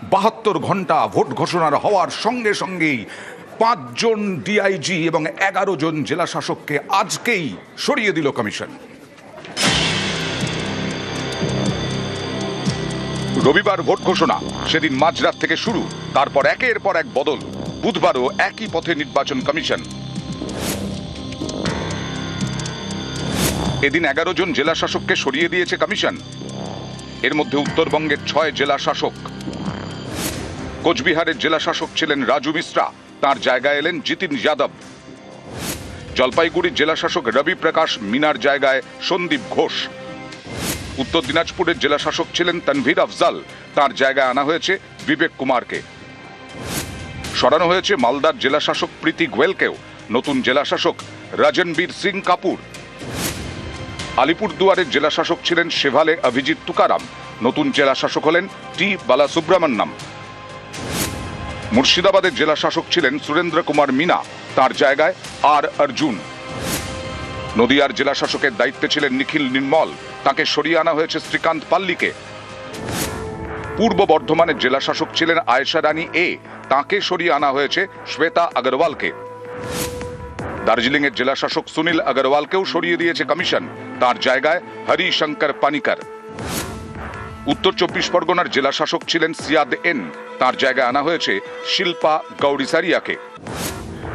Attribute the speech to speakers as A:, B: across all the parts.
A: 72 ঘন্টা ভোট ঘোষণার হওয়ার সঙ্গে সঙ্গেই 5 জন ডিআইজি এবং 11 জন জেলা শাসককে আজকেই সরিয়ে দিল কমিশন। রবিবার ভোট ঘোষণা, সেদিন মাঝরাত থেকে শুরু, তারপর একের পর এক বদল। বুধবারও একই পথে নির্বাচন কমিশন। এদিন 11 জন জেলা শাসককে সরিয়ে দিয়েছে কমিশন। এর মধ্যে উত্তরবঙ্গের 6 জেলা শাসক। কোচবিহারের জেলা শাসক ছিলেন রাজু মিশ্রা, তার জায়গায় এলেন জিতিন যাদব। জলপাইগুড়ির জেলা শাসক রবি প্রকাশ মিনার জায়গায় সন্দীপ ঘোষ। উত্তর দিনাজপুরের জেলা শাসক ছিলেন তানভীর আফজাল, তার জায়গায় আনা হয়েছে বিবেক কুমারকে। সরানো হয়েছে মালদার জেলা শাসক প্রীতি গোয়েলকেও। নতুন জেলা শাসক রাজনবীর সিং কাপুর। আলিপুরদুয়ারের জেলা শাসক ছিলেন শেভালে অভিজিৎ তুকারাম, নতুন জেলা শাসক হলেন টি বালাসুব্রমণ্যম। মুর্শিদাবাদের জেলা শাসক ছিলেন সুরেন্দ্র কুমার মিনা, তার জায়গায় আর অর্জুন। নদিয়ার জেলা শাসকের দায়িত্বে ছিলেন নিখিল নির্মল, তাকে সরিয়ে আনা হয়েছে শ্রীকান্ত পাল্লিকে। পূর্ব বর্ধমানের জেলা শাসক ছিলেন আয়েশা রানী এ, তাকে সরিয়ে আনা হয়েছে শ্বেতা আগরওয়ালকে। দার্জিলিং এর জেলা শাসক সুনীল আগরওয়ালকেও সরিয়ে দিয়েছে কমিশন, তার জায়গায় হরি শঙ্কর পানিকর। উত্তর 24 পরগনার জেলা শাসক ছিলেন সিয়াদ এন, তার জায়গায় আনা হয়েছে শিল্পা গৌড়িসারিয়াকে।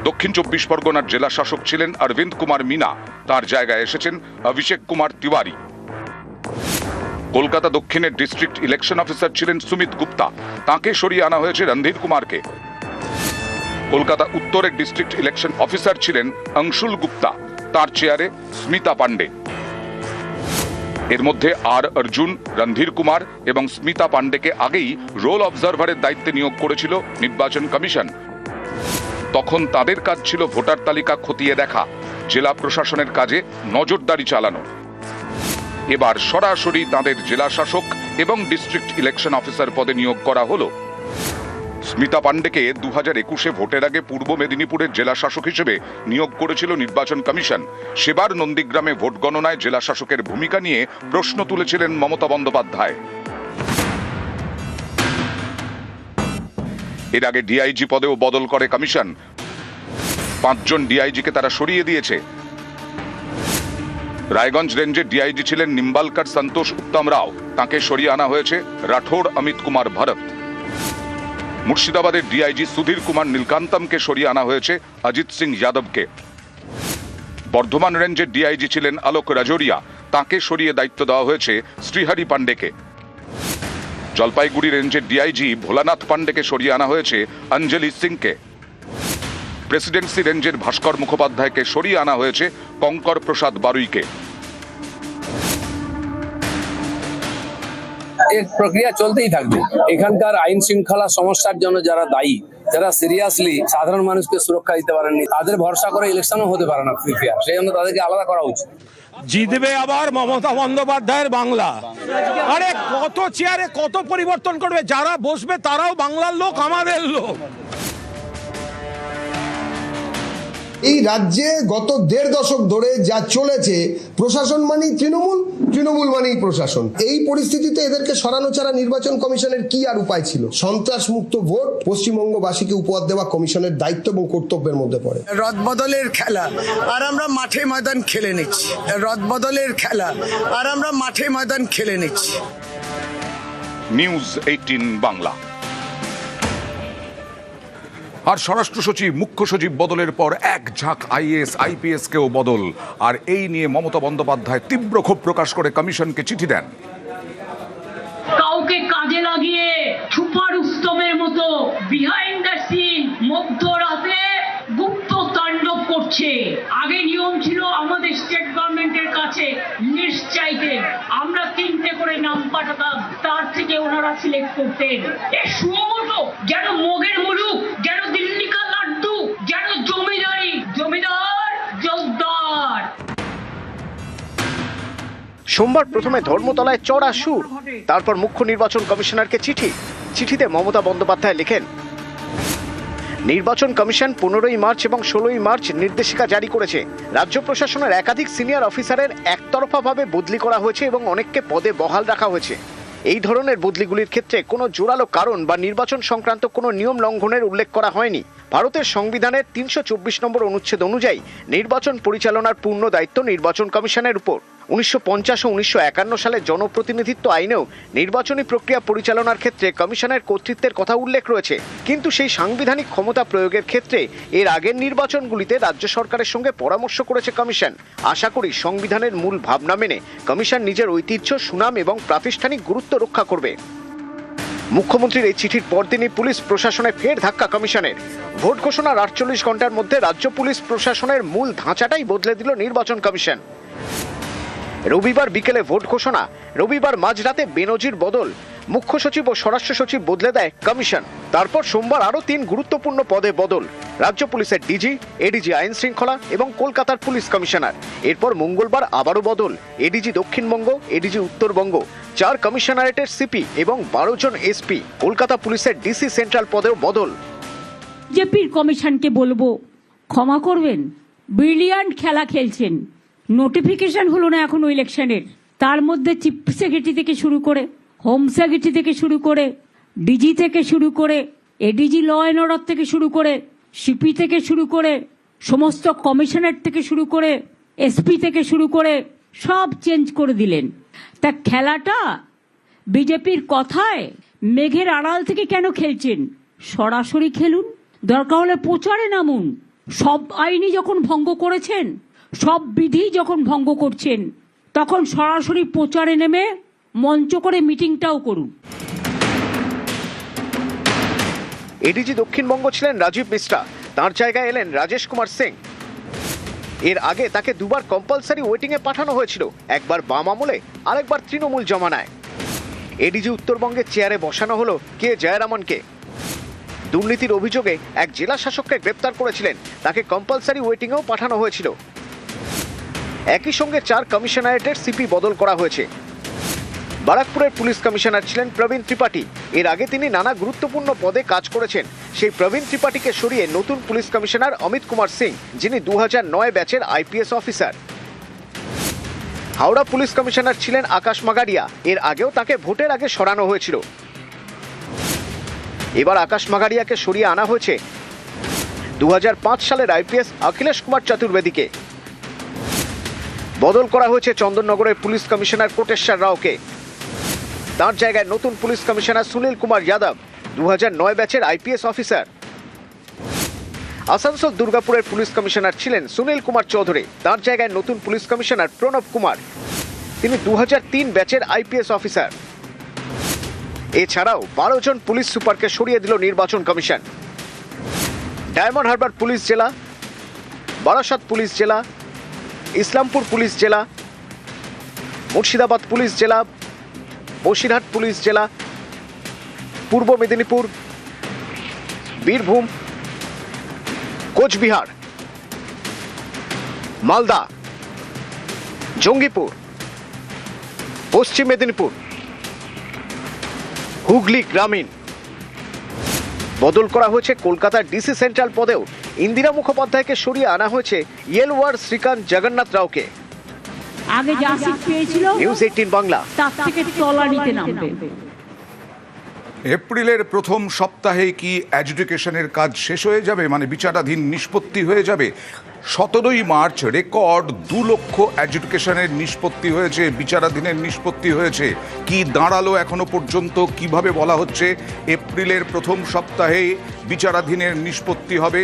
A: দক্ষিণ 24 পরগনার জেলা শাসক ছিলেন অরবিন্দ কুমার মিনা, তার জায়গায় এসেছেন অভিষেক কুমার তিওয়ারি। কলকাতা দক্ষিণের ডিস্ট্রিক্ট ইলেকশন অফিসার ছিলেন সুমিত গুপ্তা, তাকে সরিয়ে আনা হয়েছে রণধীর কুমারকে। কলকাতা উত্তরের ডিস্ট্রিক্ট ইলেকশন অফিসার ছিলেন অংশুল গুপ্তা, তার চেয়ারে স্মিতা পান্ডে। এর মধ্যে আর অর্জুন, রণধীর কুমার এবং স্মিতা পান্ডেকে আগেই রোল অবজারভারের দায়িত্বে নিয়োগ করেছিল নির্বাচন কমিশন। তখন তাদের কাজ ছিল ভোটার তালিকা খতিয়ে দেখা, জেলা প্রশাসনের কাজে নজরদারি চালানো। এবার সরাসরি তাদের জেলা শাসক এবং ডিস্ট্রিক্ট ইলেকশন অফিসার পদে নিয়োগ করা হলো। স্মিতা পান্ডেকে 2021-এ ভোটের আগে পূর্ব মেদিনীপুরের জেলা শাসক হিসেবে নিয়োগ করেছিল নির্বাচন কমিশন। সেবার নন্দীগ্রামে ভোট গণনায় জেলা শাসকের ভূমিকা নিয়ে প্রশ্ন তুলেছিলেন মমতা বন্দ্যোপাধ্যায়। এর আগে ডিআইজি পদেও বদল করে কমিশন। 5 জন ডিআইজিকে তারা সরিয়ে দিয়েছে। রায়গঞ্জ রেঞ্জের ডিআইজি ছিলেন নিম্বালকর সন্তোষ উত্তম রাও, তাকে সরিয়ে আনা হয়েছে রাঠোর অমিত কুমার ভরত। মুর্শিদাবাদের ডিআইজি সুধীর কুমার নীলকান্তমকে সরিয়ে আনা হয়েছে অজিত সিং যাদবকে। বর্ধমান রেঞ্জের ডিআইজি ছিলেন আলোক রাজোরিয়া, তাকে সরিয়ে দায়িত্ব দেওয়া হয়েছে শ্রীহরি পান্ডেকে। জলপাইগুড়ি রেঞ্জের ডিআইজি ভোলানাথ পান্ডেকে সরিয়ে আনা হয়েছে অঞ্জলি সিংকে। প্রেসিডেন্সি রেঞ্জের ভাস্কর মুখোপাধ্যায়কে সরিয়ে আনা হয়েছে কঙ্কর প্রসাদ বারুইকে।
B: এর প্রক্রিয়া চলতেই থাকবে। এখানকার আইন শৃঙ্খলা সমস্যার জন্য যারা দায়ী, যারা সিরিয়াসলি সাধারণ মানুষকে সুরক্ষা দিতে পারেননি, তাদের ভরসা করে ইলেকশনও হতে পারে না ফ্রি ফেয়ার, সেই জন্য তাদেরকে আলাদা করা উচিত।
C: জিতবে আবার মমতা বন্দ্যোপাধ্যায়ের বাংলা। আরে কত চেয়ারে কত পরিবর্তন করবে, যারা বসবে তারাও বাংলার লোক, আমাদের লোক।
D: এই রাজ্যে গত 1.5 দশক ধরে যা চলেছে, প্রশাসন মানেই তৃণমূল, তৃণমূল মানেই প্রশাসন। এই পরিস্থিতিতে এদেরকে সরানো ছাড়া নির্বাচন কমিশনের কি আর উপায় ছিল? সন্ত্রাস মুক্ত ভোট পশ্চিমবঙ্গবাসীকে উপহার দেওয়া কমিশনের দায়িত্ব এবং কর্তব্যের মধ্যে পড়ে।
E: রদবদলের খেলা আর আমরা মাঠে ময়দান খেলে নিচ্ছি। রদবদলের খেলা আর আমরা মাঠে ময়দান খেলে নিচ্ছি।
A: নিউজ 18 বাংলা। আর স্বরাষ্ট্র সচিব, মুখ্য সচিব বদলের পর এক ঝাঁক আইএএস আইপিএস কেও বদল। আর এই নিয়ে মমতা বন্দ্যোপাধ্যায় তীব্র ক্ষোভ প্রকাশ করে কমিশনকে চিঠি দেন।
F: কাউকে কাজে লাগিয়ে সুপার উত্তমের মতো বিহাইন্ড দ্য সিন মধ্যরাতে গুপ্ত তাণ্ডব করছে। আগে নিয়ম ছিল আমাদের স্টেট গভর্নমেন্টের কাছে লিস্ট চাইতেন, আমরা 3টে করে নাম পাঠাতাম, তার থেকে ওনারা সিলেক্ট করতেন। এ সুমোটো যেন মগের মুলুক, যেন দিল্লি কা লাড্ডু, যেন জমিদারি, জমিদার জলদার।
G: সোমবার প্রথমে ধর্মতলায় চড়া সুর, তারপর মুখ্য নির্বাচন কমিশনারকে চিঠিতে মমতা বন্দ্যোপাধ্যায় লেখেন, নির্বাচন কমিশন 15ই মার্চ এবং 16ই মার্চ নির্দেশিকা জারি করেছে। রাজ্য প্রশাসনের একাধিক সিনিয়র অফিসারের একতরফাভাবে বদলি করা হয়েছে এবং অনেককে পদে বহাল রাখা হয়েছে। এই ধরনের বদলিগুলির ক্ষেত্রে কোনো জোরালো কারণ বা নির্বাচন সংক্রান্ত কোনো নিয়ম লঙ্ঘনের উল্লেখ করা হয়নি। ভারতের সংবিধানের 324 নম্বর অনুচ্ছেদ অনুযায়ী নির্বাচন পরিচালনার পূর্ণ দায়িত্ব নির্বাচন কমিশনের উপর। 1950 ও 1951 সালে জনপ্রতিনিধিত্ব আইনেও নির্বাচনী প্রক্রিয়া পরিচালনার ক্ষেত্রে কমিশনের কর্তৃত্বের কথা উল্লেখ রয়েছে, কিন্তু সেই সাংবিধানিক ক্ষমতা প্রয়োগের ক্ষেত্রে এর আগের নির্বাচনগুলিতে রাজ্য সরকারের সঙ্গে পরামর্শ করেছে কমিশন। আশা করি সংবিধানের মূল ভাবনা মেনে কমিশন নিজের ঐতিহ্য, সুনাম এবং প্রাতিষ্ঠানিক গুরুত্ব রক্ষা করবে। মুখ্যমন্ত্রীর এই চিঠির পরদিনই পুলিশ প্রশাসনে ফের ধাক্কা কমিশনের। ভোট ঘোষণার 48 ঘন্টার মধ্যে রাজ্য পুলিশ প্রশাসনের মূল ধাঁচাটাই বদলে দিল নির্বাচন কমিশন। রবিবার বিকেলে ভোট ঘোষণা, রবিবার মাঝরাতে বেনজির বদল, মুখ্য সচিব ও স্বরাষ্ট্র সচিব বদলে দেয় কমিশন। তারপর সোমবার আরও 3 গুরুত্বপূর্ণ পদে বদল, রাজ্য পুলিশের ডিজি, এডিজি আইন শৃঙ্খলা এবং কলকাতার পুলিশ কমিশনার। এরপর মঙ্গলবার আবারও বদল, এডিজি দক্ষিণবঙ্গ, এডিজি উত্তরবঙ্গ, 4 কমিশনারেটের সিপি এবং 12 জন এসপি, কলকাতা পুলিশের ডিসি সেন্ট্রাল পদেও বদল।
F: বিজেপির কমিশনকে বলবো ক্ষমা করবেন, ব্রিলিয়ান্ট খেলা খেলছেন। নোটিফিকেশন হলো না এখনো ইলেকশনের, তার মধ্যে চিফ সেক্রেটারি থেকে শুরু করে, হোম সেক্রেটারি থেকে শুরু করে, ডিজি থেকে শুরু করে, এডিজি ল অ্যান্ড অর্ডার থেকে শুরু করে, সিপি থেকে শুরু করে, সমস্ত কমিশনার থেকে শুরু করে, এসপি থেকে শুরু করে সব চেঞ্জ করে দিলেন। তা খেলাটা বিজেপির কথায় মেঘের আড়াল থেকে কেন খেলছেন? সরাসরি খেলুন, দরকার হলে প্রচারে নামুন। সব আইনই যখন ভঙ্গ করেছেন, সব বিধি যখন ভঙ্গ করছেন, তখন সরাসরি প্রচারে নেমে মঞ্চ করে মিটিংটাও করুন।
G: এডিজি দক্ষিণবঙ্গ ছিলেন রাজীব মিশ্রা, তার জায়গায় এলেন রাজেশ কুমার সিং। এর আগে তাকে দুবার কম্পালসারি ওয়েটিংয়ে পাঠানো হয়েছিল, একবার বাম আমলে, আরেকবার তৃণমূল জমানায়। এডিজি উত্তরবঙ্গের চেয়ারে বসানো হলো কে জয়রামনকে। দুর্নীতির অভিযোগে এক জেলা শাসককে গ্রেপ্তার করেছিলেন, তাকে কম্পালসারি ওয়েটিংয়েও পাঠানো হয়েছিল। একই সঙ্গে 4 কমিশনারেটের সিপি বদল করা হয়েছে। বারাকপুরের পুলিশ কমিশনার ছিলেন প্রবীণ ত্রিপাঠী, এর আগে তিনি নানা গুরুত্বপূর্ণ পদে কাজ করেছেন। সেই প্রবীণ ত্রিপাঠীকে সরিয়ে নতুন পুলিশ কমিশনার অমিত কুমার সিং, যিনি 2009 ব্যাচের IPS officer. Howrah police commissioner ছিলেন আকাশ মাগারিয়া, এর আগেও তাকে ভোটের আগে সরানো হয়েছিল। এবার আকাশ মাগারিয়াকে সরিয়ে আনা হয়েছে 2005 সালের আইপিএস অখিলেশ কুমার চতুর্বেদীকে। বদল করা হয়েছে চন্দননগরের পুলিশ কমিশনার কোটেশ্বর রাওকে, তার জায়গায় নতুন পুলিশ কমিশনার সুনীল কুমার যাদব, 2009 ব্যাচের আইপিএস অফিসার। আসানসোল দুর্গাপুরের পুলিশ কমিশনার ছিলেন সুনীল কুমার চৌধুরী, তার জায়গায় নতুন পুলিশ কমিশনার প্রণব কুমার, তিনি 2003 ব্যাচের আইপিএস অফিসার। এছাড়াও 12 জন পুলিশ সুপারকে সরিয়ে দিল নির্বাচন কমিশন। ডায়মন্ড হারবার পুলিশ জেলা, বারাসাত পুলিশ জেলা, ইসলামপুর পুলিশ জেলা, মুর্শিদাবাদ পুলিশ জেলা, বসিরহাট পুলিশ জেলা, পূর্ব মেদিনীপুর, বীরভূম, কোচবিহার, মালদা, জঙ্গিপুর, পশ্চিম মেদিনীপুর, হুগলি গ্রামীণ। বদল করা হয়েছে কলকাতার ডিসি সেন্ট্রাল পদেও। ইন্দিরা মুখোপাধ্যায়কে সরিয়ে আনা হয়েছে ইয়েলওয়ার শ্রীকান্ত জগন্নাথ রাওকে।
F: আগে যা সিট পেয়েছিল
G: নিউজ 18 বাংলা
F: তার থেকে তলানিতে নামবে।
A: এপ্রিলের প্রথম সপ্তাহে কি অ্যাডজুডিকেশনের কাজ শেষ হয়ে যাবে, মানে বিচারাধীন নিষ্পত্তি হয়ে যাবে? 17ই মার্চ রেকর্ড 2 লক্ষ অ্যাডজুডিকেশনের নিষ্পত্তি হয়েছে, বিচারাধীনের নিষ্পত্তি হয়েছে। কি দাঁড়ালো এখনো পর্যন্ত? কিভাবে বলা হচ্ছে এপ্রিলের প্রথম সপ্তাহে বিচারাধীনের নিষ্পত্তি হবে?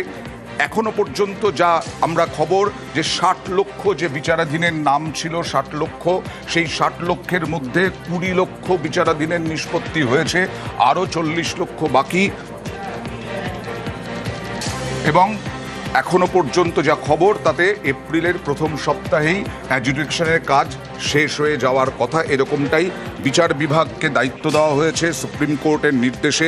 A: এখনো পর্যন্ত যা আমরা খবর, যে 60 লক্ষ যে বিচারাধীনের নাম ছিল, 60 লক্ষ, সেই 60 লক্ষের মধ্যে 20 লক্ষ বিচারাধীনের নিষ্পত্তি হয়েছে, আরও 40 লক্ষ বাকি। এবং এখনো পর্যন্ত যা খবর তাতে এপ্রিলের প্রথম সপ্তাহেই অ্যাডজুডিকেশনের কাজ শেষ হয়ে যাওয়ার কথা, এরকমটাই বিচার বিভাগকে দায়িত্ব দেওয়া হয়েছে সুপ্রিম কোর্টের নির্দেশে।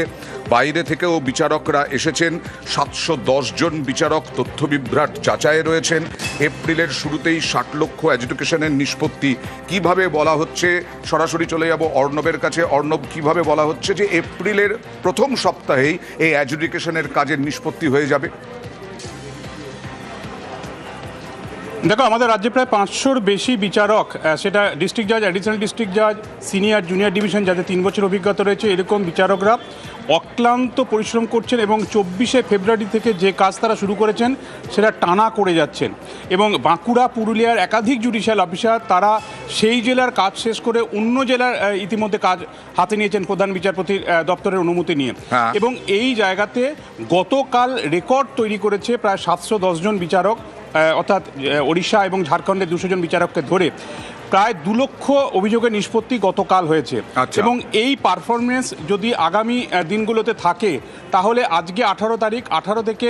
A: বাইরে থেকেও বিচারকরা এসেছেন, 710 জন বিচারক তথ্য বিভ্রাট যাচাইয়ে রয়েছেন। এপ্রিলের শুরুতেই 60 লক্ষ অ্যাডজুডিকেশনের নিষ্পত্তি কিভাবে বলা হচ্ছে? সরাসরি চলে যাব অর্ণবের কাছে। অর্ণব, কিভাবে বলা হচ্ছে যে এপ্রিলের প্রথম সপ্তাহেই এই অ্যাডজুডিকেশনের কাজের নিষ্পত্তি হয়ে যাবে?
H: দেখো, আমাদের রাজ্যে প্রায় 500-র বেশি বিচারক, সেটা ডিস্ট্রিক্ট জাজ, অ্যাডিশনাল ডিস্ট্রিক্ট জাজ, সিনিয়র জুনিয়র ডিভিশন, যাদের 3 বছর অভিজ্ঞতা রয়েছে, এরকম বিচারকরা অক্লান্ত পরিশ্রম করছেন এবং 24শে ফেব্রুয়ারি থেকে যে কাজ তারা শুরু করেছেন সেটা টানা করে যাচ্ছেন। এবং বাঁকুড়া, পুরুলিয়ার একাধিক জুডিশিয়াল অফিসার তারা সেই জেলার কাজ শেষ করে অন্য জেলার ইতিমধ্যে কাজ হাতে নিয়েছেন প্রধান বিচারপতির দপ্তরের অনুমতি নিয়ে। এবং এই জায়গাতে গতকাল রেকর্ড তৈরি করেছে প্রায় 710 জন বিচারক, অর্থাৎ ওড়িশা এবং ঝাড়খণ্ডের 200 জন বিচারককে ধরে প্রায় 2 লক্ষ অভিযোগের নিষ্পত্তি গতকাল হয়েছে। এবং এই পারফরমেন্স যদি আগামী দিনগুলোতে থাকে তাহলে আজকে 18 তারিখ, 18 থেকে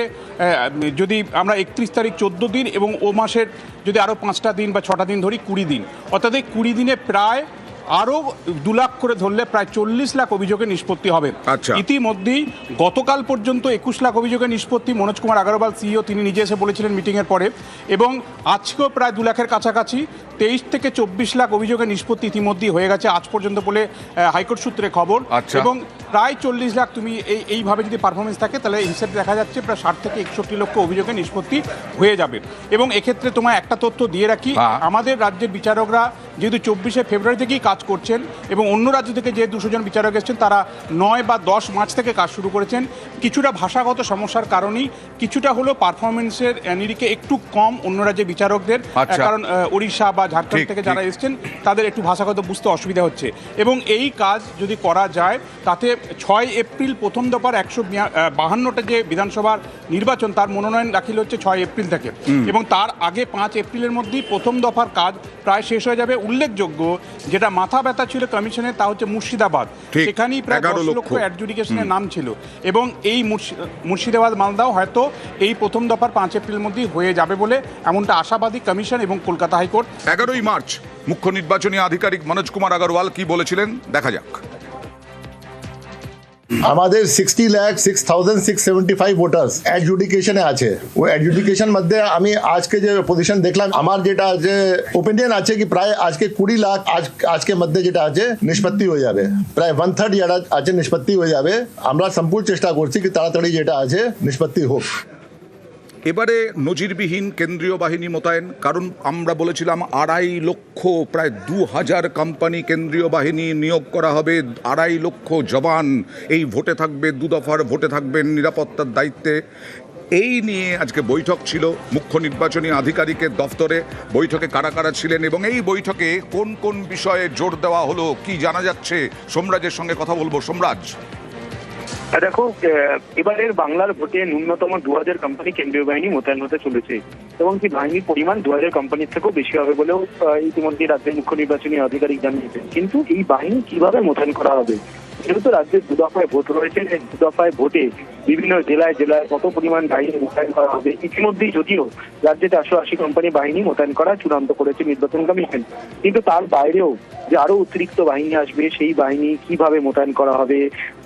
H: যদি আমরা 31 তারিখ 14 দিন এবং ও মাসের যদি আরও 5টা দিন বা 6টা দিন ধরি 20 দিন, অর্থাৎ এই 20 দিনে প্রায় আরও 2 লাখ করে ধরলে প্রায় 40 লাখ অভিযোগের নিষ্পত্তি হবে। ইতিমধ্যেই গতকাল পর্যন্ত 21 লাখ অভিযোগের নিষ্পত্তি মনোজ কুমার আগরওয়াল সিইও তিনি নিজে এসে বলেছিলেন মিটিংয়ের পরে, এবং আজকেও প্রায় 2 লাখের কাছাকাছি 23 থেকে 24 লাখ অভিযোগের নিষ্পত্তি ইতিমধ্যেই হয়ে গেছে আজ পর্যন্ত বলে হাইকোর্ট সূত্রে খবর। এবং প্রায় 40 লাখ তুমি এইভাবে যদি পারফরমেন্স থাকে তাহলে হিসেবে দেখা যাচ্ছে প্রায় 60 থেকে 61 লক্ষ অভিযোগের নিষ্পত্তি হয়ে যাবে। এবং এক্ষেত্রে তোমার একটা তথ্য দিয়ে রাখি, আমাদের রাজ্যের বিচারকরা যেহেতু 24শে ফেব্রুয়ারি থেকেই কাজ করছেন এবং অন্য রাজ্য থেকে যে 200 জন বিচারক এসেছেন তারা 9 বা 10 মার্চ থেকে কাজ শুরু করেছেন। কিছুটা ভাষাগত সমস্যার কারণেই, কিছুটা হলো পারফরমেন্সের নিরিখে একটু কম অন্য রাজ্যের বিচারকদের, কারণ ওড়িশা বা ঝাড়খণ্ড থেকে যারা এসেছেন তাদের একটু ভাষাগত বুঝতে অসুবিধা হচ্ছে। এবং এই কাজ যদি করা যায় তাতে 6 এপ্রিল প্রথম দফার 152টা যে বিধানসভার নির্বাচন তার মনোনয়ন দাখিল হচ্ছে 6 এপ্রিল থেকে, এবং তার আগে 5 এপ্রিলের মধ্যেই প্রথম দফার কাজ প্রায় শেষ হয়ে যাবে। উল্লেখযোগ্য যেটা মাথা ব্যথা ছিল কমিশনের তা হচ্ছে মুর্শিদাবাদ, সেখানেই প্রায় 10 লক্ষ অ্যাডজুডিকেশনের নাম ছিল, এবং এই মুর্শিদাবাদ মালদাও হয়তো এই প্রথম দফার 5 এপ্রিলের মধ্যেই হয়ে যাবে বলে এমনটা আশাবাদী কমিশন এবং কলকাতা হাইকোর্ট।
A: 11ই মার্চ মুখ্য নির্বাচনী আধিকারিক মনোজ কুমার আগরওয়াল কি বলেছিলেন দেখা যাক।
I: আমাদের 60,06,675 ভোটার্স অ্যাডজুডিকেশনে আছে। ওই অ্যাডজুডিকেশন মধ্যে আমি আজকে যে পজিশন দেখলাম, আমার যেটা যে ওপিনিয়ন আছে কি প্রায় আজকে 20 লাখ আজকে মধ্যে যেটা আছে নিষ্পত্তি হয়ে যাবে, প্রায় 1/3 যেটা আছে নিষ্পত্তি হয়ে যাবে। আমরা সম্পূর্ণ চেষ্টা করছি কি তাড়াতাড়ি যেটা আছে নিষ্পত্তি হোক।
A: এবারে নজিরবিহীন কেন্দ্রীয় বাহিনী মোতায়েন, কারণ আমরা বলেছিলাম 2.5 লক্ষ, প্রায় 2000 কোম্পানি কেন্দ্রীয় বাহিনী নিয়োগ করা হবে, 2.5 লক্ষ জওয়ান এই ভোটে থাকবে, 2 দফার ভোটে থাকবেন নিরাপত্তার দায়িত্বে। এই নিয়ে আজকে বৈঠক ছিল মুখ্য নির্বাচনী আধিকারিকের দফতরে। বৈঠকে কারা কারা ছিলেন এবং এই বৈঠকে কোন কোন বিষয়ে জোর দেওয়া হলো কি জানা যাচ্ছে, সোমরাজের সঙ্গে কথা বলবো। সোমরাজ,
J: দেখো, এবারের বাংলার ভোটে ন্যূনতম 2000 কোম্পানি কেন্দ্রীয় বাহিনী মোতায়েন হতে চলেছে এবং সেই বাহিনীর পরিমাণ 2000 কোম্পানির থেকেও বেশি হবে বলেও ইতিমধ্যে রাজ্যের মুখ্য নির্বাচনী আধিকারিক জানিয়েছেন। কিন্তু এই বাহিনী কিভাবে মোতায়েন করা হবে, যেহেতু রাজ্যের 2 দফায় ভোট রয়েছে, এই 2 দফায় ভোটে বিভিন্ন জেলায় জেলায় কত পরিমাণ বাহিনী মোতায়েন করা হবে ইতিমধ্যেই যদিও রাজ্যে 480 কোম্পানি বাহিনী মোতায়েন করা চূড়ান্ত করেছে নির্বাচন কমিশন, কিন্তু তার বাইরেও যে আরো অতিরিক্ত বাহিনী আসবে সেই বাহিনী কিভাবে মোতায়েন করা হবে,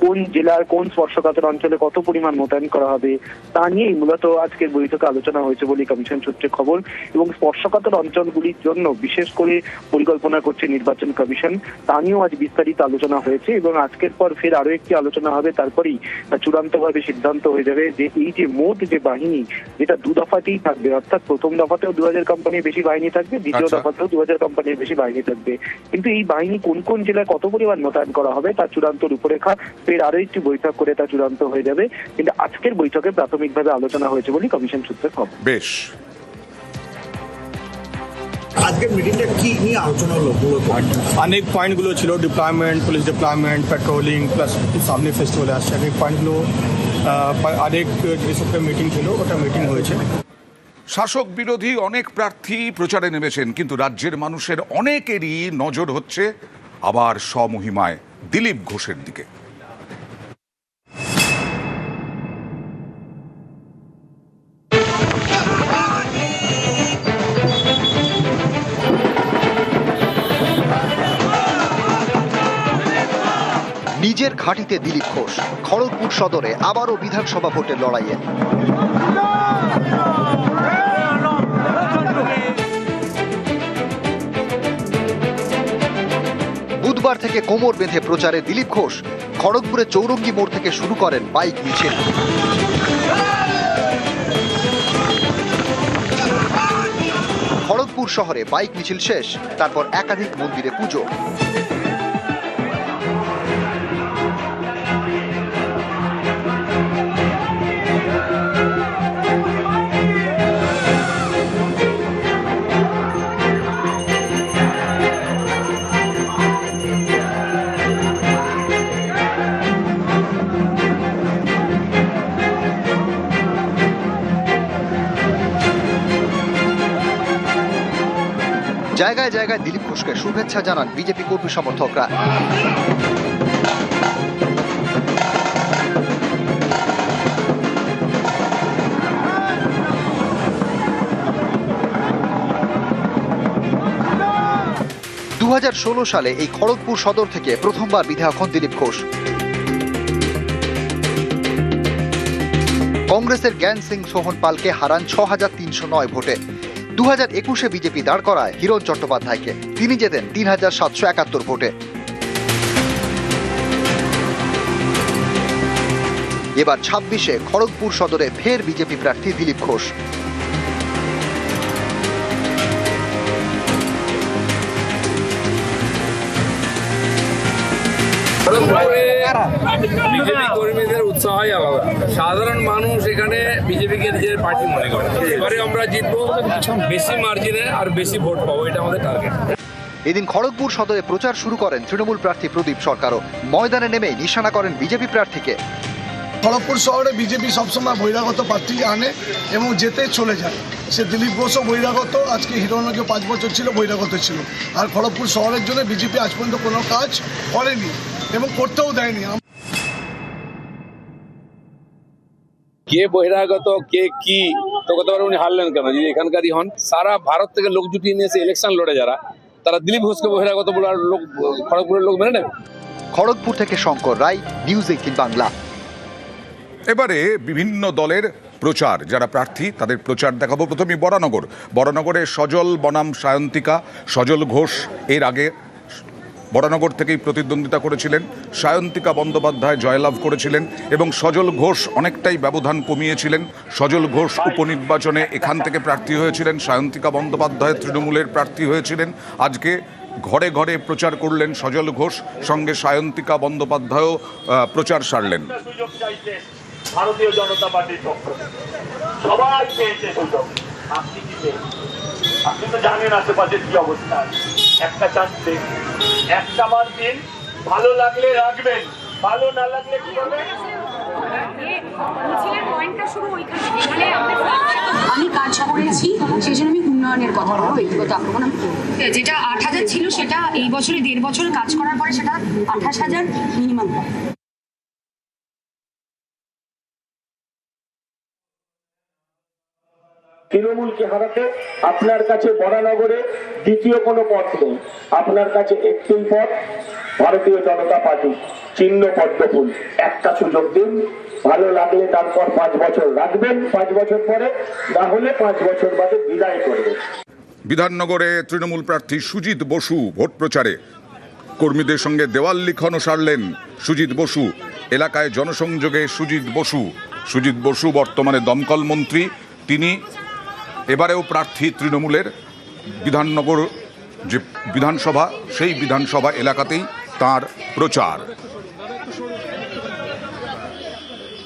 J: কোন জেলার কোন স্পর্শকাতর অঞ্চলে কত পরিমাণ মোতায়েন করা হবে তা নিয়েই মূলত আজকের বৈঠকে আলোচনা হয়েছে বলে কমিশন সূত্রে খবর। এবং স্পর্শকাতর অঞ্চলগুলির জন্য বিশেষ করে পরিকল্পনা করছে নির্বাচন কমিশন, তা নিয়েও আজ বিস্তারিত আলোচনা হয়েছে এবং আজকের পর ফের আরো একটি আলোচনা হবে, তারপরেই চূড়ান্তভাবে সিদ্ধান্ত হয়ে যাবে যে এই যে মোট যে বাহিনী যেটা 2 দফাতেই থাকবে, অর্থাৎ প্রথম দফাতেও 2000 কোম্পানির বেশি বাহিনী থাকবে, দ্বিতীয় দফাতেও 2000 কোম্পানির বেশি বাহিনী থাকবে, কিন্তু এই বাহিনী কোন কোন জেলায় কত পরিমাণ মোতায়েন করা হবে তার চূড়ান্ত রূপরেখা ফের আরো একটি বৈঠক করে তা চূড়ান্ত হয়ে যাবে। কিন্তু আজকের বৈঠকে প্রাথমিকভাবে আলোচনা হয়েছে বলে কমিশন সূত্রে খবর।
A: বেশ,
K: আজকের মিটিংটা কি নিয়ে আলোচনা হলো?
L: অনেক পয়েন্টগুলো ছিল, deployment, police deployment, patrolling, plus সামনে ফেস্টিভ্যাল আসছে, অনেক পয়েন্টগুলো অনেক যেসব মিটিং ছিল ওটা মিটিং হয়েছে।
A: শাসক বিরোধী অনেক প্রার্থী প্রচারে নেমেছেন, কিন্তু রাজ্যের মানুষের অনেকেরই নজর হচ্ছে আবার স্বমহিমায় দিলীপ ঘোষের দিকে।
M: নিজের ঘাঁটিতে দিলীপ ঘোষ, খড়গপুর সদরে আবারও বিধানসভা ভোটের লড়াইয়ে। বুধবার থেকে কোমর বেঁধে প্রচারে দিলীপ ঘোষ খড়গপুরে চৌরঙ্গি মোড় থেকে শুরু করেন বাইক মিছিল। খড়গপুর শহরে বাইক মিছিল শেষ, তারপর একাধিক মন্দিরে পুজো। জায়গায় জায়গায় দিলীপ ঘোষকে শুভেচ্ছা জানান বিজেপি কর্মী সমর্থকরা। সালে এই খড়গপুর সদর থেকে প্রথমবার বিধায়ক হন দিলীপ ঘোষ। কংগ্রেসের জ্ঞান সিং সোহন পালকে হারান ৬৩০৯ ভোটে। 2021-এ বিজেপি দাঁড় করায় হিরণ চট্টোপাধ্যায়কে, তিনি জেতেন ৩৭৭৭ ভোটে। এবার 26-এ খড়গপুর সদরে ফের বিজেপি প্রার্থী দিলীপ ঘোষ।
B: বিজেপি কর্মীদের উৎসাহই আলাদা। সাধারণ মানুষ এখানে বিজেপিকে নিজের পার্টি মনে করে। এবারে আমরা জিতবো বেশি মার্জিনে আর বেশি ভোট পাবো, এটা আমাদের টার্গেট।
M: এদিন খড়গপুর সদরে প্রচার শুরু করেন তৃণমূল প্রার্থী প্রদীপ সরকারও। ময়দানে নেমে নিশানা করেন বিজেপি প্রার্থীকে।
E: খড়গপুর শহরে বিজেপি সবসময় বহিরাগত প্রার্থী আনে এবং যেতে চলে যায়। সে দিলীপ ঘোষও বহিরাগত, আজকে হিরণকে 5 বছর ছিল বহিরাগত ছিল। আর খড়গপুর শহরের জন্য বিজেপি আজ পর্যন্ত কোনো কাজ করেনি এবং করতেও দেয়নি।
B: কে বহিরাগত কে কি তো কথা বলে উনি হারলেন কেন? যদি এখানকারই হন, সারা ভারত থেকে লোক জুটিয়ে নিয়ে এসে ইলেকশন লড়ে যারা, তারা দিলীপ ঘোষকে বহিরাগত বলে আর লোক খড়গপুরের লোক মেনে নেবে?
M: খড়গপুর থেকে শঙ্কর রায়, নিউজ 18 বাংলা।
A: এবারে বিভিন্ন দলের প্রচার, যারা প্রার্থী তাদের প্রচার দেখাবো। প্রথমে বরানগরে সজল বনাম সায়ন্তিকা। সজল ঘোষ এর আগে বরানগর থেকেই প্রতিদ্বন্দ্বিতা করেছিলেন, সায়ন্তিকা বন্দ্যোপাধ্যায় জয়লাভ করেছিলেন এবং সজল ঘোষ অনেকটাই ব্যবধান কমিয়েছিলেন। সজল ঘোষ উপনির্বাচনে এখান থেকে প্রার্থী হয়েছিলেন, সায়ন্তিকা বন্দ্যোপাধ্যায় তৃণমূলের প্রার্থী হয়েছিলেন। আজকে ঘরে ঘরে প্রচার করলেন সজল ঘোষ, সঙ্গে সায়ন্তিকা বন্দ্যোপাধ্যায়ও প্রচার সারলেন।
N: ভারতীয় জনতা পার্টির পক্ষ সবাই পেয়েছে সুযোগ, আপনি কি পেয়েছেন? আপনি তো জানেন আশেপাশের কি অবস্থা। একটা চান্স দিন, একটা বার দিন, ভালো লাগলে রাখবেন, ভালো না লাগলে কি হবে?
F: আমি কাজ করেছি, সেই জন্য আমি উন্নয়নের কথা বলবো, ব্যক্তিগত আক্রমণ। যেটা ৮,০০০ ছিল সেটা এই বছরে ১.৫ বছর কাজ করার পরে সেটা ২৮,০০০ মিনিমাম।
N: তৃণমূলকে হারাতে আপনার কাছে বরানগরে দ্বিতীয় কোনো পথ নেই, আপনার কাছে একটি পথ, ভারতীয় জনতা পার্টি, চিহ্ন পদ্মফুল। একটা সুযোগ দিন, ভালো লাগলে তারপর 5 বছর রাখবেন, 5 বছর পরে না হলে 5 বছর বাদে বিদায় করবেন।
A: বিধাননগরে তৃণমূল প্রার্থী সুজিত বসু ভোট প্রচারে কর্মীদের সঙ্গে দেওয়াল লিখনও সারলেন সুজিত বসু। এলাকায় জনসংযোগে সুজিত বসু বর্তমানে দমকল মন্ত্রী, তিনি এবারেও প্রার্থী তৃণমূলের। বিধাননগর যে বিধানসভা, সেই বিধানসভা এলাকাতেই তার প্রচার।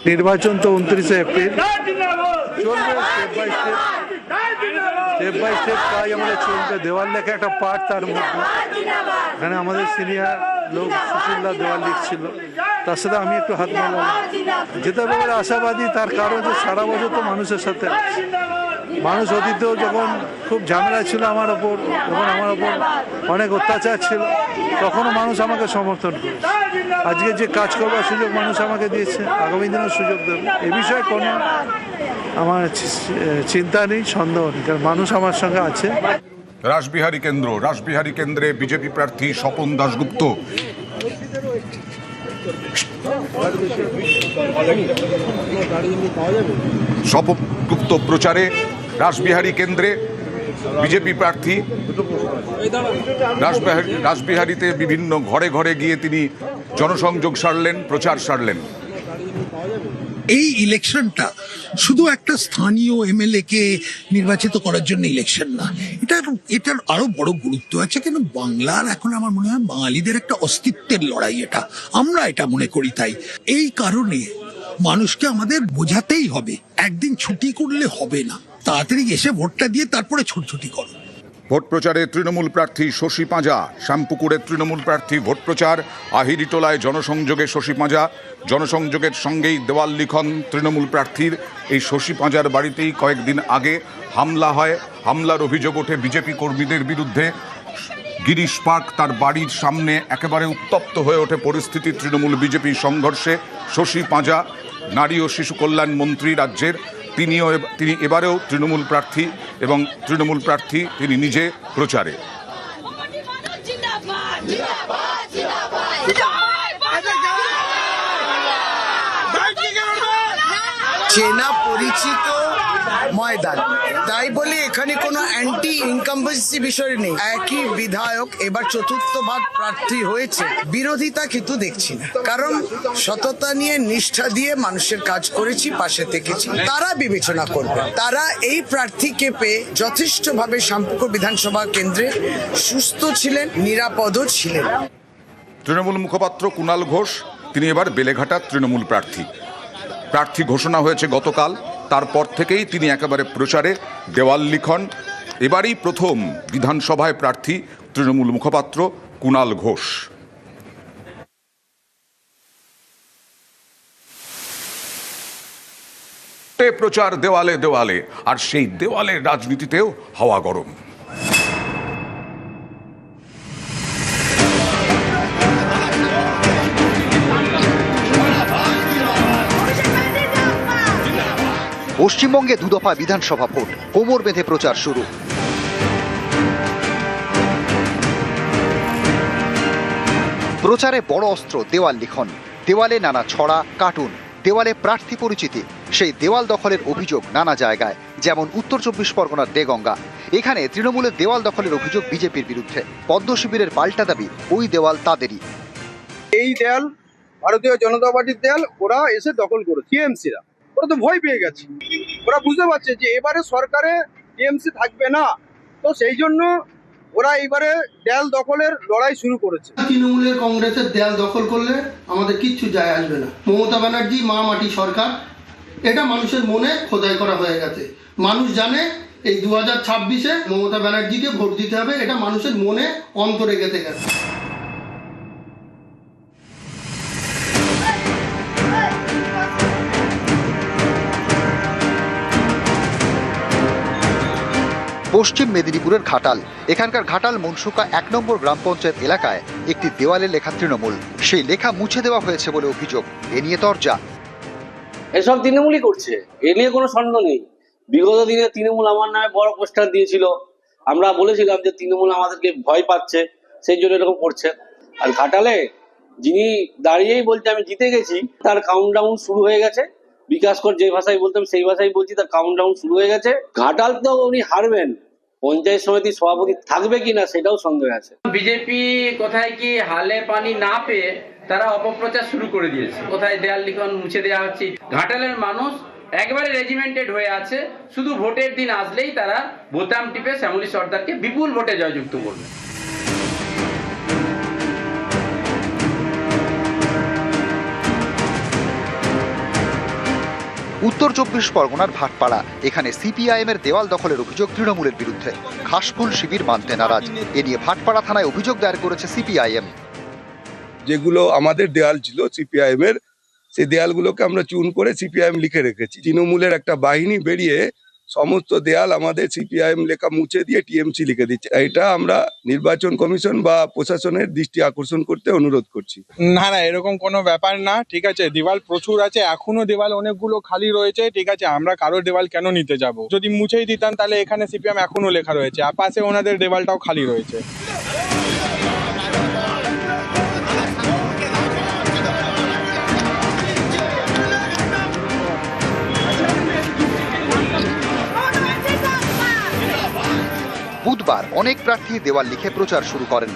O: নির্বাচন তো 29 এপ্রিল চলবে, স্টেপ বাই স্টেপ কাজ আমাদের চলবে। দেওয়াল লেখা একটা পার্ট, তার মধ্যে এখানে আমাদের সিনিয়র লোক সুশীলদা দেওয়াল লিখছিল, তার সাথে আমি একটু হাত মেলালাম। যেতে ব্যাপারে আশাবাদী, তার কারণ যে সারা বছর তো মানুষের সাথে মানুষ অতীতেও যখন খুব ঝামেলা ছিল আমার ওপর, যখন আমার ওপর অনেক অত্যাচার ছিল, তখনও মানুষ আমাকে সমর্থন করেছে। আজকে যে কাজ করবার সুযোগ মানুষ আমাকে দিয়েছে, আগামী দিনের সুযোগ দেবে, এ বিষয়ে কোনো আমার চিন্তা নেই, সন্দেহ নেই, কারণ মানুষ আমার সঙ্গে আছে।
A: রাসবিহারী কেন্দ্রে বিজেপি প্রার্থী স্বপন দাশগুপ্ত। স্বপন গুপ্ত প্রচারে রাসবিহারী কেন্দ্রে বিজেপি প্রার্থী। রাসবিহারীতে বিভিন্ন ঘরে ঘরে গিয়ে তিনি জনসংযোগ সারলেন, প্রচার সারলেন।
P: এই ইলেকশনটা শুধু একটা স্থানীয় এমএলএ কে নির্বাচিত করার জন্য ইলেকশন না, এটার আরো বড় গুরুত্ব আছে। কেন বাংলার এখন আমার মনে হয় বাঙালিদের একটা অস্তিত্বের লড়াই, আমরা এটা মনে করি। তাই এই কারণে মানুষকে আমাদের বোঝাতেই হবে, একদিন ছুটি করলে হবে না, তাড়াতাড়ি এসে ভোটটা দিয়ে তারপরে ছুটি করো।
A: ভোট প্রচারে তৃণমূল প্রার্থী শশী পাঁজা, শ্যামপুকুরে তৃণমূল প্রার্থী ভোট প্রচার, আহিরিটোলায় জনসংযোগে শশী পাঁজা, জনসংযোগের সঙ্গেই দেওয়াল লিখন তৃণমূল প্রার্থীর। এই শশী পাঁজার বাড়িতেই কয়েকদিন আগে হামলা হয়। হামলার অভিযোগ ওঠে বিজেপি কর্মীদের বিরুদ্ধে। গিরিশ পার্ক তার বাড়ির সামনে একেবারে উত্তপ্ত হয়ে ওঠে পরিস্থিতি তৃণমূল বিজেপি সংঘর্ষে। শশী পাঁজা নারী ও শিশু কল্যাণ মন্ত্রী রাজ্যের, তিনি এবারেও তৃণমূল প্রার্থী এবং তৃণমূল প্রার্থী তিনি নিজে প্রচারে।
Q: চেনা পরিচিত ময়দান, তাই বলে এখানে কোনো অ্যান্টি ইনকামবেন্সি বিষয় নেই। একই বিধায়ক এবার চতুর্থবার প্রার্থী হয়েছে, বিরোধিতা কিন্তু দেখছি না, কারণ সততা নিয়ে নিষ্ঠা দিয়ে মানুষের কাজ করেছি, পাশে থেকেছি। তারা বিবেচনা করবে, তারা এই প্রার্থীকে পেয়ে যথেষ্টভাবে শ্যামপুকুর বিধানসভা কেন্দ্রে সুস্থ ছিলেন, নিরাপদও ছিলেন।
A: তৃণমূল মুখপাত্র কুণাল ঘোষ, তিনি এবার বেলেঘাটার তৃণমূল প্রার্থী ঘোষণা হয়েছে গতকাল। তারপর থেকেই তিনি একেবারে প্রচারে, দেওয়াল লিখন। এবারই প্রথম বিধানসভায় প্রার্থী তৃণমূল মুখপাত্র কুণাল ঘোষ। প্রচার দেওয়ালে দেওয়ালে, আর সেই দেওয়ালের রাজনীতিতেও হাওয়া গরম।
M: পশ্চিমবঙ্গে দুদফা বিধানসভা ভোট, কোমর বেঁধে প্রচার শুরু। প্রচারে বড় অস্ত্র দেওয়াল লিখন, দেওয়ালে নানা ছড়া, কার্টুন, দেওয়ালে প্রার্থী পরিচিতি। সেই দেওয়াল দখলের অভিযোগ নানা জায়গায়, যেমন উত্তর 24 পরগনার দেগঙ্গা। এখানে তৃণমূলের দেওয়াল দখলের অভিযোগ বিজেপির বিরুদ্ধে। পদ্ম শিবিরের পাল্টা দাবি ওই দেওয়াল তাদেরই।
R: এই দেয়াল ভারতীয় জনতা পার্টির দেয়াল, ওরা এসে দখল করেছে। টিএমসিরা ওরা তো ভয় পেয়ে গেছে, ওরা বুঝতে পারছে যে এবারে সরকারে টিএমসি থাকবে না, তো সেই জন্য ওরা এইবারে দেয়াল দখলের লড়াই শুরু করেছে।
S: তৃণমূলের কংগ্রেসের দেয়াল দখল করলে আমাদের কিচ্ছু যায় আসবে না। মমতা ব্যানার্জি মা মাটি সরকার, এটা মানুষের মনে খোদাই করা হয়ে গেছে। মানুষ জানে এই 2026-এ মমতা ব্যানার্জিকে ভোট দিতে হবে, এটা মানুষের মনে অন্তরে গেঁথে গেছে।
M: পশ্চিম মেদিনীপুরের ঘাটাল, এখানকার ঘাটাল মনসুকা 1 নম্বর গ্রাম পঞ্চায়েত এলাকায় একটি দেওয়ালে লেখা তৃণমূল। সেই লেখা মুছে দেওয়া হয়েছে বলে অভিযোগ। এ নিয়ে তরজা।
T: এসব তৃণমূলই করছে, এ নিয়ে কোনো সন্দেহ নেই। বিগত দিনে তৃণমূল আমার নামে বড় পোস্টার দিয়েছিল, আমরা বলেছিলাম যে তৃণমূল আমাদেরকে ভয় পাচ্ছে, সেই জন্য এরকম করছে। আর ঘাটালে যিনি দাঁড়িয়েই বলছে আমি জিতে গেছি, তার কাউন্টডাউন শুরু হয়ে গেছে। বিকাশ কর যে ভাষায় বলতাম সেই ভাষায় বলছি, তার কাউন্টডাউন শুরু হয়ে গেছে। ঘাটাল তো উনি হারবেন, পঞ্চায়েত সমিতির সভাপতি থাকবে কিনা সেটাও সন্দেহ আছে।
U: বিজেপি কোথায় কি হালে পানি না পেয়ে তারা অপপ্রচার শুরু করে দিয়েছে, কোথায় দেয়াল লিখন মুছে দেওয়া হচ্ছে। ঘাটালের মানুষ একবারে রেজিমেন্টেড হয়ে আছে, শুধু ভোটের দিন আসলেই তারা বোতাম টিপে শ্যামলী সর্দারকে বিপুল ভোটে জয়যুক্ত করবে।
M: উত্তর 24 পরগনার ভাটপাড়া, এখানে সিপিআইএম এর দেওয়াল দখলের অভিযোগ তৃণমূলের বিরুদ্ধে। ঘাসফুল শিবির মানতে নারাজ। এ নিয়ে ভাটপাড়া থানায় অভিযোগ দায়ের করেছে সিপিআইএম।
V: যেগুলো আমাদের দেয়াল ছিল সিপিআইএম এর, সেই দেয়ালগুলোকে আমরা চুন করে সিপিআইএম লিখে রেখেছি। তৃণমূলের একটা বাহিনী বেরিয়ে সমস্ত দেয়াল আমাদের সিপিআইএম লেখা মুছে দিয়ে টিএমসি লিখে দিচ্ছে। এটা আমরা নির্বাচন কমিশন বা প্রশাসনের দৃষ্টি আকর্ষণ করতে অনুরোধ করছি।
W: না না, এরকম কোনো ব্যাপার না, ঠিক আছে। দেওয়াল প্রচুর আছে, এখনো দেওয়াল অনেকগুলো খালি রয়েছে, ঠিক আছে। আমরা কারোর দেওয়াল কেন নিতে যাব? যদি মুছেই দিতাম তাহলে এখানে সিপিএম এখনো লেখা রয়েছে, আর পাশে ওনাদের দেওয়ালটাও খালি রয়েছে।
M: বুধবার অনেক প্রার্থী দেওয়াল লিখে প্রচার শুরু করেন।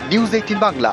M: নিউজ 18 বাংলা।